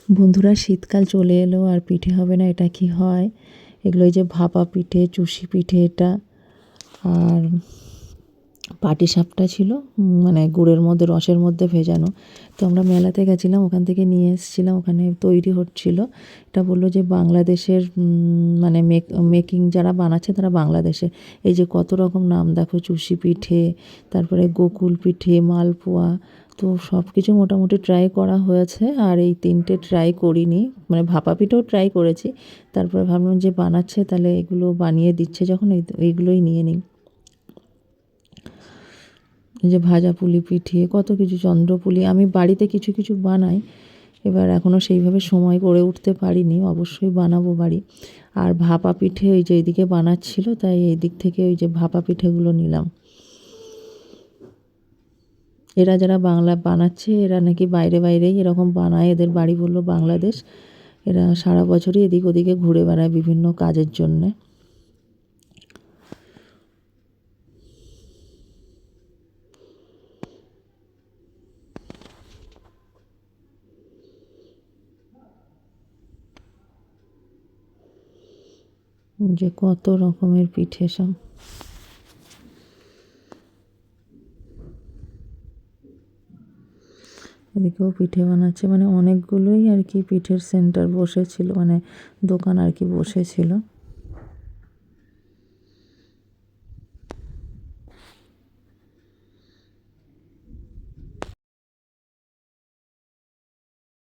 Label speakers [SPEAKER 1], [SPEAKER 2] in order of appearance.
[SPEAKER 1] বন্ধুরা, শীতকাল চলে এলো আর পিঠে হবে না, এটা কি হয়? এগুলো এই যে ভাপা পিঠে, চুষি পিঠে এটা। আর পাটিসাপটা ছিল, মানে গুড়ের মধ্যে, রসের মধ্যে ভেজানো। তো আমরা মেলাতে গেছিলাম, ওখান থেকে নিয়ে এসেছিলাম, ওখানে তৈরি হচ্ছিল। এটা বললো যে বাংলাদেশের, মানে মেকিং যারা বানাচ্ছে তারা বাংলাদেশের। এই যে কত রকম নাম দেখো, চুষি পিঠে, তারপরে গোকুল পিঠে, মালপোয়া। তো সব কিছু মোটামুটি ট্রাই করা হয়েছে, আর এই তিনটে ট্রাই করিনি, মানে ভাপা পিঠেও ট্রাই করেছি। তারপরে ভাবলাম যে বানাচ্ছে, তাহলে এগুলো বানিয়ে দিচ্ছে যখন, এইগুলোই নিয়ে নিই। এই যে ভাজা পুলি পিঠে, কত কিছু, চন্দ্রপুলি। আমি বাড়িতে কিছু কিছু বানাই, এবার এখনও সেইভাবে সময় করে উঠতে পারিনি, অবশ্যই বানাবো বাড়ি। আর ভাপা পিঠে ওই যে এইদিকে বানাচ্ছিল, তাই এই দিক থেকে ওই যে ভাপা পিঠেগুলো নিলাম। এরা যারা বাংলা বানাচ্ছে, এরা নাকি বাইরে বাইরেই এরকম বানায়, এদের বাড়ি বললো বাংলাদেশ। এরা সারা বছরই এদিক ওদিকে ঘুরে বেড়ায় বিভিন্ন কাজের জন্যে। যে কত রকমের পিঠে সব। এদিকেও পিঠে বানাচ্ছে, মানে অনেকগুলোই আর কি পিঠের সেন্টার বসেছিল, মানে দোকান আর কি বসেছিল।